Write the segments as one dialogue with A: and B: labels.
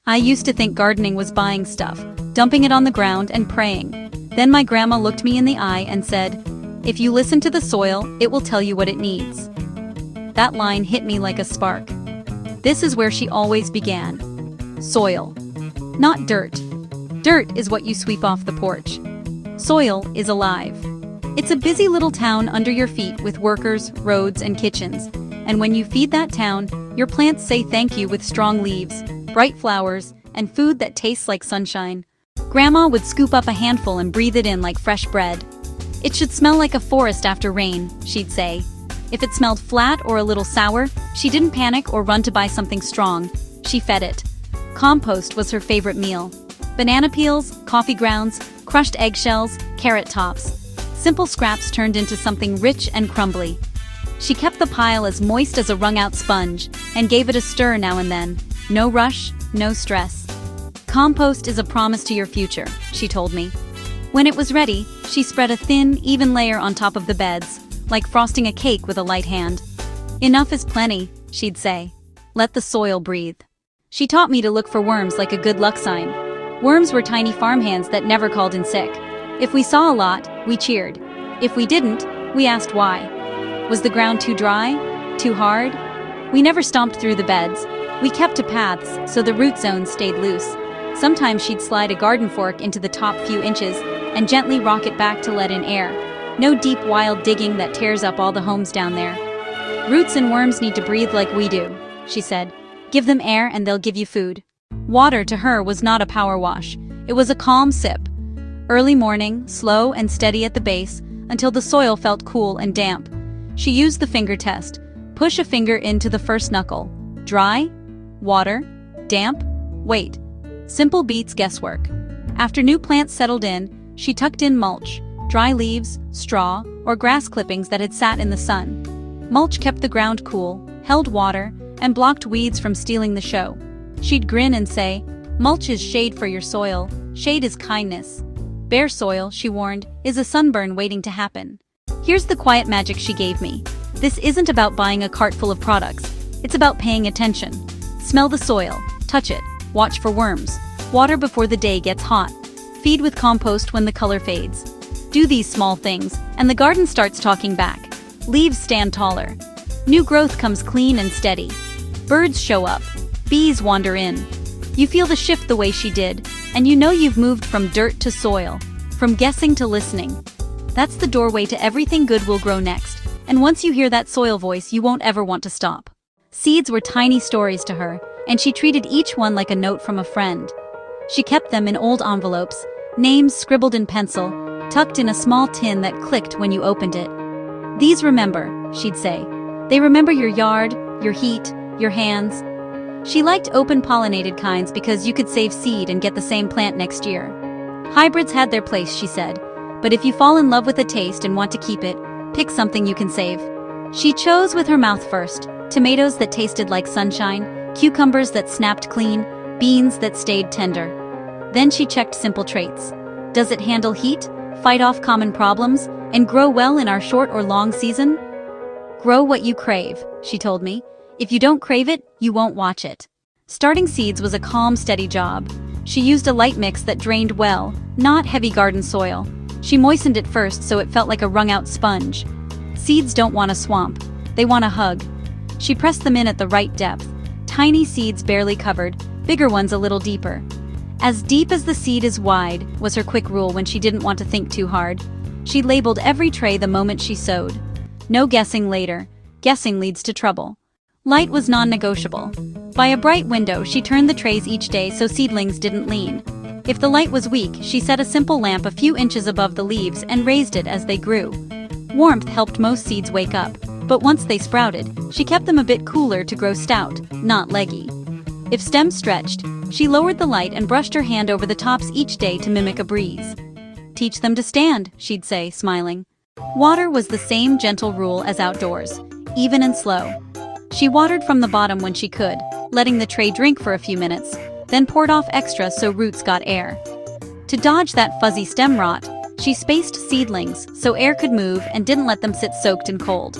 A: I used to think gardening was buying stuff, dumping it on the ground and praying. Then my grandma looked me in the eye and said, "If you listen to the soil, it will tell you what it needs." That line hit me like a spark. This is where she always began. Soil. Not dirt. Dirt is what you sweep off the porch. Soil is alive. It's a busy little town under your feet with workers, roads, and kitchens. And when you feed that town, your plants say thank you with strong leaves, bright flowers, and food that tastes like sunshine. Grandma would scoop up a handful and breathe it in like fresh bread. "It should smell like a forest after rain," she'd say. If it smelled flat or a little sour, she didn't panic or run to buy something strong. She fed it. Compost was her favorite meal. Banana peels, coffee grounds, crushed eggshells, carrot tops. Simple scraps turned into something rich and crumbly. She kept the pile as moist as a wrung-out sponge and gave it a stir now and then. No rush, no stress. Compost is a promise to your future, she told me. When it was ready, she spread a thin, even layer on top of the beds, like frosting a cake with a light hand. "Enough is plenty," she'd say. "Let the soil breathe." She taught me to look for worms like a good luck sign. Worms were tiny farmhands that never called in sick. If we saw a lot, we cheered. If we didn't, we asked why. Was the ground too dry? Too hard? We never stomped through the beds. We kept to paths so the root zones stayed loose. Sometimes she'd slide a garden fork into the top few inches and gently rock it back to let in air. No deep wild digging that tears up all the homes down there. "Roots and worms need to breathe like we do," she said. "Give them air and they'll give you food." Water to her was not a power wash. It was a calm sip. Early morning, slow and steady at the base, until the soil felt cool and damp. She used the finger test. Push a finger into the first knuckle. Dry? Water? Damp? Wait. Simple beats guesswork. After new plants settled in, she tucked in mulch, dry leaves, straw, or grass clippings that had sat in the sun. Mulch kept the ground cool, held water, and blocked weeds from stealing the show. She'd grin and say, "Mulch is shade for your soil. Shade is kindness." Bare soil, she warned, is a sunburn waiting to happen. Here's the quiet magic she gave me. This isn't about buying a cart full of products. It's about paying attention. Smell the soil, touch it, watch for worms, water before the day gets hot, feed with compost when the color fades. Do these small things, and the garden starts talking back. Leaves stand taller. New growth comes clean and steady. Birds show up. Bees wander in. You feel the shift the way she did, and you know you've moved from dirt to soil, from guessing to listening. That's the doorway to everything good will grow next, and once you hear that soil voice, you won't ever want to stop. Seeds were tiny stories to her, and she treated each one like a note from a friend. She kept them in old envelopes, names scribbled in pencil, tucked in a small tin that clicked when you opened it. "These remember," she'd say. "They remember your yard, your heat, your hands." She liked open-pollinated kinds because you could save seed and get the same plant next year. Hybrids had their place, she said, but if you fall in love with a taste and want to keep it, pick something you can save. She chose with her mouth first: tomatoes that tasted like sunshine, cucumbers that snapped clean, beans that stayed tender. Then she checked simple traits. Does it handle heat, fight off common problems, and grow well in our short or long season? "Grow what you crave," she told me. "If you don't crave it, you won't watch it." Starting seeds was a calm, steady job. She used a light mix that drained well, not heavy garden soil. She moistened it first so it felt like a wrung-out sponge. Seeds don't want a swamp. They want a hug. She pressed them in at the right depth. Tiny seeds barely covered, bigger ones a little deeper. "As deep as the seed is wide," was her quick rule when she didn't want to think too hard. She labeled every tray the moment she sowed. No guessing later. Guessing leads to trouble. Light was non-negotiable. By a bright window, she turned the trays each day so seedlings didn't lean. If the light was weak, she set a simple lamp a few inches above the leaves and raised it as they grew. Warmth helped most seeds wake up, but once they sprouted, she kept them a bit cooler to grow stout, not leggy. If stems stretched, she lowered the light and brushed her hand over the tops each day to mimic a breeze. "Teach them to stand," she'd say, smiling. Water was the same gentle rule as outdoors, even and slow. She watered from the bottom when she could, letting the tray drink for a few minutes, then poured off extra so roots got air. To dodge that fuzzy stem rot, she spaced seedlings so air could move and didn't let them sit soaked and cold.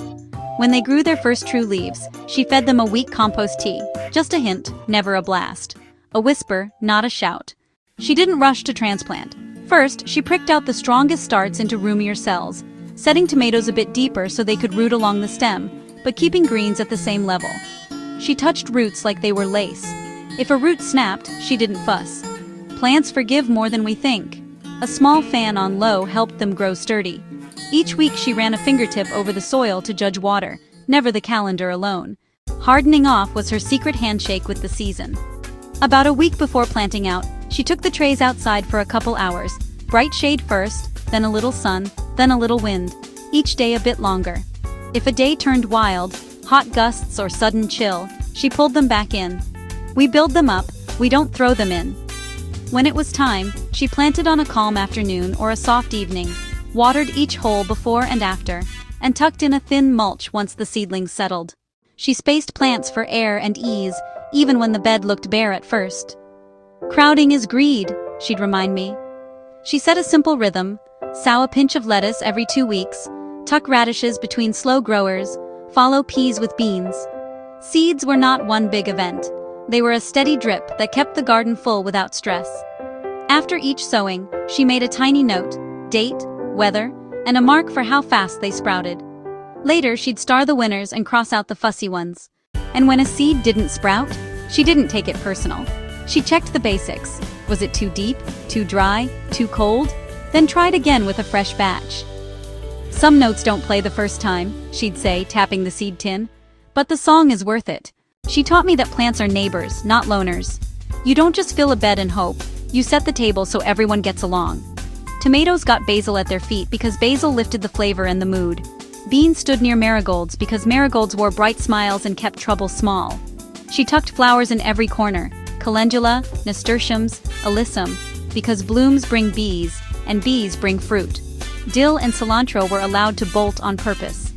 A: When they grew their first true leaves, she fed them a weak compost tea, just a hint, never a blast. a whisper, not a shout. She didn't rush to transplant. First, she pricked out the strongest starts into roomier cells, setting tomatoes a bit deeper so they could root along the stem, but keeping greens at the same level. She touched roots like they were lace. If a root snapped, she didn't fuss. Plants forgive more than we think. A small fan on low helped them grow sturdy. Each week she ran a fingertip over the soil to judge water, never the calendar alone. Hardening off was her secret handshake with the season. About a week before planting out, she took the trays outside for a couple hours. Bright shade first, then a little sun, then a little wind. Each day a bit longer. If a day turned wild, hot gusts or sudden chill, she pulled them back in. We build them up, we don't throw them in. When it was time, she planted on a calm afternoon or a soft evening, watered each hole before and after, and tucked in a thin mulch once the seedlings settled. She spaced plants for air and ease, even when the bed looked bare at first. Crowding is greed, she'd remind me. She set a simple rhythm: sow a pinch of lettuce every 2 weeks, tuck radishes between slow growers, follow peas with beans. Seeds were not one big event. They were a steady drip that kept the garden full without stress. After each sowing, she made a tiny note, date, weather, and a mark for how fast they sprouted. Later, she'd star the winners and cross out the fussy ones. And when a seed didn't sprout, she didn't take it personal. She checked the basics. Was it too deep, too dry, too cold? Then tried again with a fresh batch. Some notes don't play the first time, she'd say, tapping the seed tin. But the song is worth it. She taught me that plants are neighbors, not loners. You don't just fill a bed and hope. You set the table so everyone gets along. Tomatoes got basil at their feet because basil lifted the flavor and the mood. Beans stood near marigolds because marigolds wore bright smiles and kept trouble small. She tucked flowers in every corner: calendula, nasturtiums, alyssum, because blooms bring bees, and bees bring fruit. Dill and cilantro were allowed to bolt on purpose.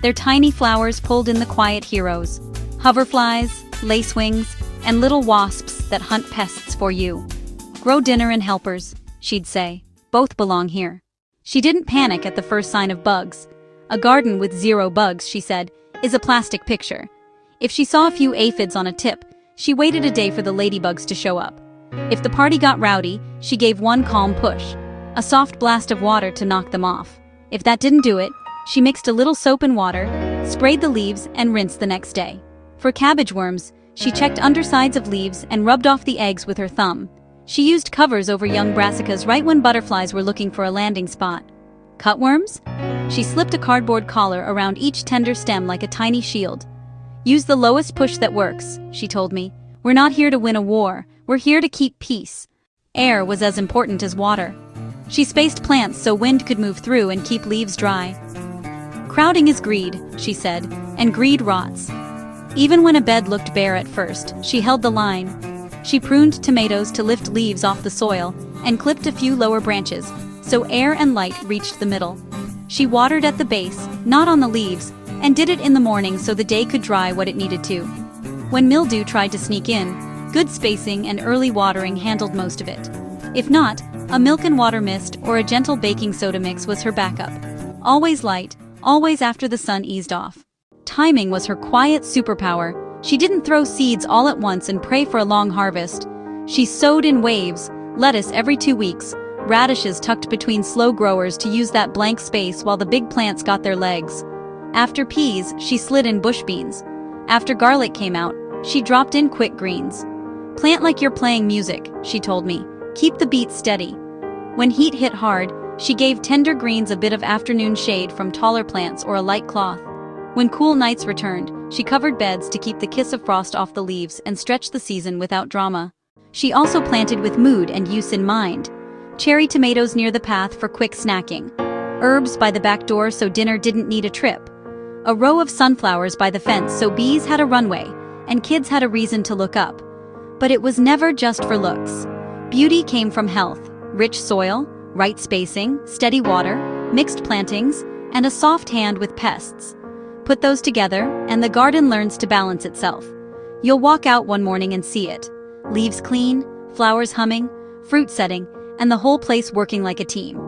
A: Their tiny flowers pulled in the quiet heroes: hoverflies, lacewings, and little wasps that hunt pests for you. Grow dinner and helpers, she'd say. Both belong here. She didn't panic at the first sign of bugs. A garden with 0 bugs, she said, is a plastic picture. If she saw a few aphids on a tip, she waited a day for the ladybugs to show up. If the party got rowdy, she gave one calm push, a soft blast of water to knock them off. If that didn't do it, she mixed a little soap and water, sprayed the leaves, and rinsed the next day. For cabbage worms, she checked undersides of leaves and rubbed off the eggs with her thumb. She used covers over young brassicas right when butterflies were looking for a landing spot. Cutworms? She slipped a cardboard collar around each tender stem like a tiny shield. Use the lowest push that works, she told me. We're not here to win a war, we're here to keep peace. Air was as important as water. She spaced plants so wind could move through and keep leaves dry. Crowding is greed, she said, and greed rots. Even when a bed looked bare at first, she held the line. She pruned tomatoes to lift leaves off the soil and clipped a few lower branches, so air and light reached the middle. She watered at the base, not on the leaves, and did it in the morning so the day could dry what it needed to. When mildew tried to sneak in, good spacing and early watering handled most of it. If not, a milk and water mist or a gentle baking soda mix was her backup. Always light, always after the sun eased off. Timing was her quiet superpower. She didn't throw seeds all at once and pray for a long harvest. She sowed in waves, lettuce every 2 weeks, radishes tucked between slow growers to use that blank space while the big plants got their legs. After peas, she slid in bush beans. After garlic came out, she dropped in quick greens. Plant like you're playing music, she told me. Keep the beat steady. When heat hit hard, she gave tender greens a bit of afternoon shade from taller plants or a light cloth. When cool nights returned, she covered beds to keep the kiss of frost off the leaves and stretch the season without drama. She also planted with mood and use in mind. Cherry tomatoes near the path for quick snacking. Herbs by the back door so dinner didn't need a trip. A row of sunflowers by the fence so bees had a runway, and kids had a reason to look up. But it was never just for looks. Beauty came from health, rich soil, right spacing, steady water, mixed plantings, and a soft hand with pests. Put those together, and the garden learns to balance itself. You'll walk out one morning and see it. Leaves clean, flowers humming, fruit setting, and the whole place working like a team.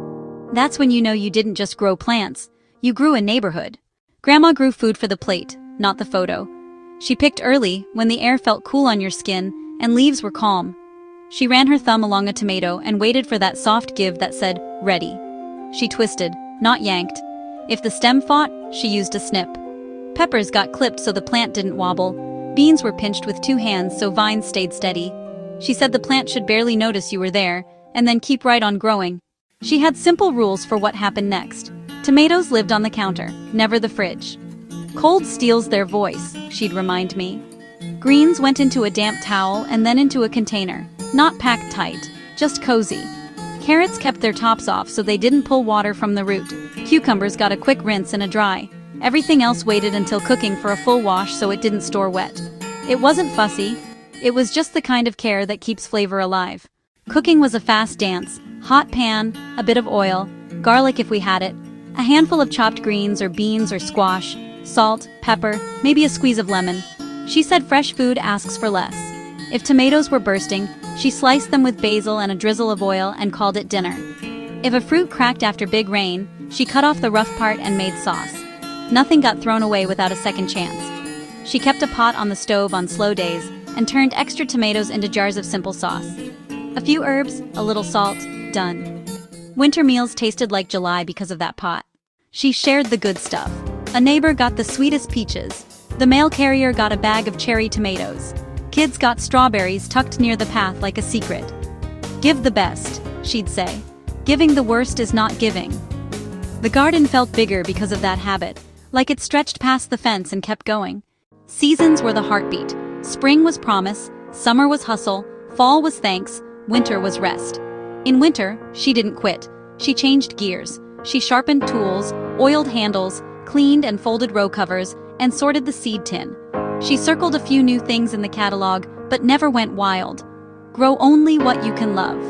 A: That's when you know you didn't just grow plants, you grew a neighborhood. Grandma grew food for the plate, not the photo. She picked early, when the air felt cool on your skin, and leaves were calm. She ran her thumb along a tomato and waited for that soft give that said, "Ready." She twisted, not yanked. If the stem fought, she used a snip. Peppers got clipped so the plant didn't wobble. Beans were pinched with 2 hands so vines stayed steady. She said the plant should barely notice you were there, and then keep right on growing. She had simple rules for what happened next. Tomatoes lived on the counter, never the fridge. Cold steals their voice, she'd remind me. Greens went into a damp towel and then into a container, not packed tight, just cozy. Carrots kept their tops off so they didn't pull water from the root. Cucumbers got a quick rinse and a dry. Everything else waited until cooking for a full wash so it didn't store wet. It wasn't fussy. It was just the kind of care that keeps flavor alive. Cooking was a fast dance. Hot pan, a bit of oil, garlic if we had it, a handful of chopped greens or beans or squash, salt, pepper, maybe a squeeze of lemon. She said fresh food asks for less. If tomatoes were bursting, she sliced them with basil and a drizzle of oil and called it dinner. If a fruit cracked after big rain, she cut off the rough part and made sauce. Nothing got thrown away without a second chance. She kept a pot on the stove on slow days and turned extra tomatoes into jars of simple sauce. A few herbs, a little salt, done. Winter meals tasted like July because of that pot. She shared the good stuff. A neighbor got the sweetest peaches. The mail carrier got a bag of cherry tomatoes. Kids got strawberries tucked near the path like a secret. Give the best, she'd say. Giving the worst is not giving. The garden felt bigger because of that habit, like it stretched past the fence and kept going. Seasons were the heartbeat. Spring was promise, summer was hustle, fall was thanks, winter was rest. In winter, she didn't quit. She changed gears. She sharpened tools, oiled handles, cleaned and folded row covers, and sorted the seed tin. She circled a few new things in the catalog, but never went wild. Grow only what you can love.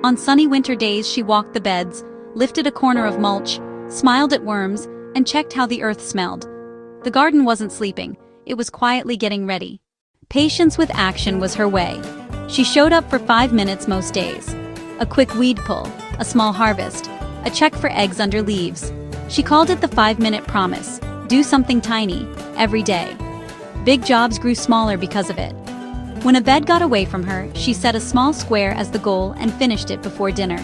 A: On sunny winter days, she walked the beds, lifted a corner of mulch, smiled at worms, and checked how the earth smelled. The garden wasn't sleeping. It was quietly getting ready. Patience with action was her way. She showed up for 5 minutes most days. A quick weed pull, a small harvest, a check for eggs under leaves. She called it the 5-minute promise. Do something tiny, every day. Big jobs grew smaller because of it. When a bed got away from her, she set a small square as the goal and finished it before dinner.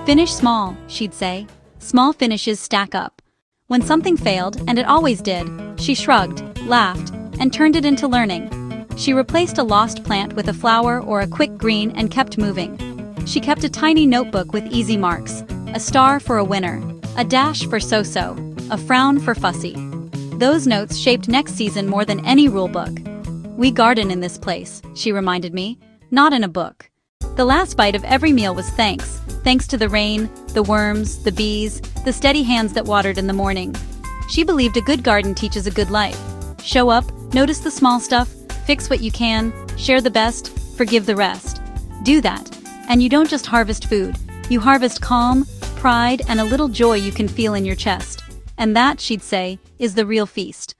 A: Finish small, she'd say. Small finishes stack up. When something failed, and it always did, she shrugged, laughed, and turned it into learning. She replaced a lost plant with a flower or a quick green and kept moving. She kept a tiny notebook with easy marks, a star for a winner, a dash for so-so, a frown for fussy. Those notes shaped next season more than any rule book. We garden in this place, she reminded me, not in a book. The last bite of every meal was thanks. Thanks to the rain, the worms, the bees, the steady hands that watered in the morning. She believed a good garden teaches a good life. Show up, notice the small stuff, fix what you can, share the best, forgive the rest. Do that, and you don't just harvest food. You harvest calm, pride, and a little joy you can feel in your chest. And that, she'd say, is the real feast.